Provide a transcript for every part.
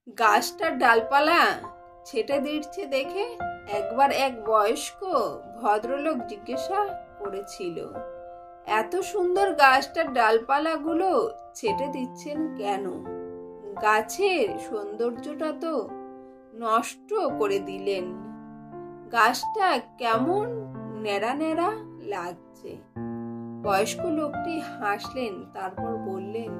গাছটার ডালপালা ছেটে দিচ্ছে দেখে একবার এক বয়স্ক ভদ্রলোক জিজ্ঞাসা করেছিল, এত সুন্দর গাছটার ডালপালাগুলো ছেটে দিচ্ছেন কেন? গাছের সৌন্দর্যটা তো নষ্ট করে দিলেন। গাছটা কেমন ন্যাড়া ন্যাড়া লাগছে। বয়স্ক লোকটি হাসলেন, তারপর বললেন,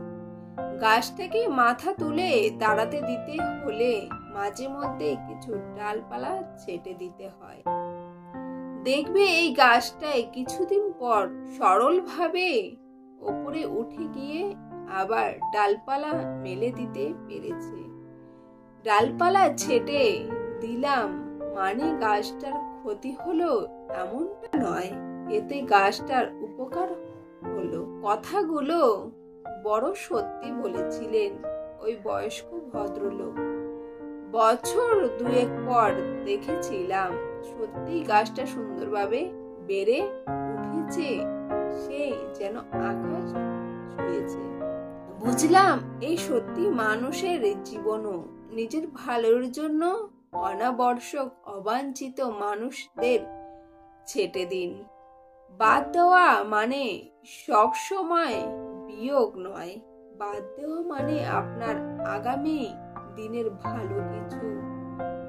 গাছটাকে মাথা তুলে দাঁড়াতে দিতে হলে মাঝে মধ্যে কিছু ডালপালা ছেটে দিতে হয়। দেখবে এই গাছটায় কিছুদিন পর সরলভাবে ওপরে উঠে গিয়ে আবার ডালপালা মেলে দিতে পেরেছে। ডালপালা ছেটে দিলাম মানে গাছটার ক্ষতি হলো এমনটা নয়, এতে গাছটার উপকার হলো। কথাগুলো বড় সত্যি বলেছিলেন ওই বয়স্ক ভদ্রলোক। বছর দুয়েক পর দেখেছিলাম সত্যি গাছটা সুন্দরভাবে বেড়ে উঠেছে, সে যেন আকাশ ছুঁয়েছে। বুঝলাম এই সত্যি মানুষের জীবনও নিজের ভালোর জন্য অনাবশ্যক অবাঞ্ছিত মানুষদের ছেটে দিন। বাদ দেওয়া মানে সবসময় বিয়োগ নয়, বাদ দেওয়া মানে আপনার আগামী দিনের ভালো কিছু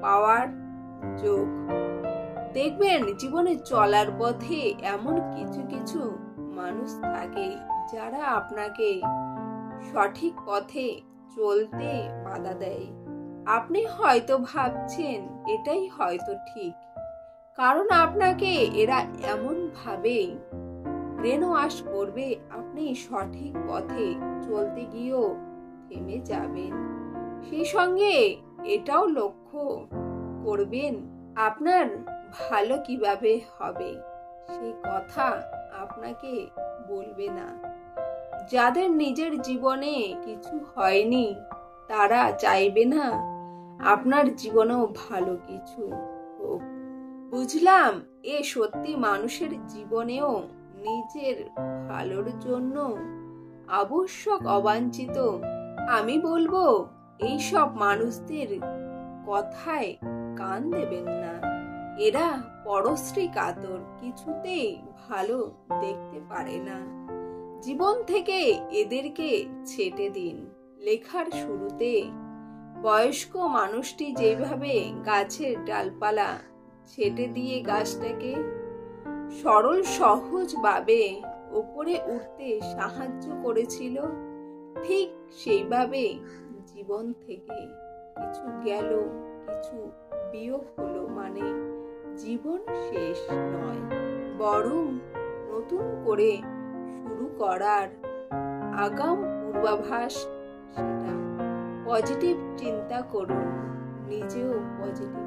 পাওয়ার যোগ। দেখবেন জীবনে চলার পথে এমন কিছু কিছু মানুষ থাকে যারা আপনাকে সঠিক পথে চলতে বাধা দেয়। আপনি হয়তো ভাবছেন এটাই হয়তো ঠিক, কারণ আপনাকে এরা এমন ভাবে ব্রেন ওয়াশ করবে আপনি সঠিক পথে চলতে গিয়েও থেমে যাবেন। সেই সঙ্গে এটাও লক্ষ্য করবেন আপনার ভালো কিভাবে হবে সেই কথা আপনাকে বলবে না। যাদের নিজের জীবনে কিছু হয়নি তারা চাইবে না আপনার জীবনেও ভালো কিছু হোক। বুঝলাম এ সত্যি মানুষের জীবনেও নিজের ভালোর জন্য আবশ্যক অবাঞ্ছিত। আমি বলবো এই সব মানুষদের কথায় কান দেবেন না। এরা পরশ্রী কাতর, কিছুতেই ভালো দেখতে পারে না। জীবন থেকে এদেরকে ছেটে দিন। লেখার শুরুতে বয়স্ক মানুষটি যেভাবে গাছের ডালপালা ছেটে দিয়ে গাছটাকে সরল সহজভাবে উপরে উঠতে সাহায্য করেছিল, ঠিক সেইভাবে জীবন থেকে কিছু গেল, কিছু বিয়োগ হলো মানে জীবন শেষ নয়, বরং নতুন করে শুরু করার আগাম পূর্বাভাস। সেটা পজিটিভ চিন্তা করুন, নিজেও পজিটিভ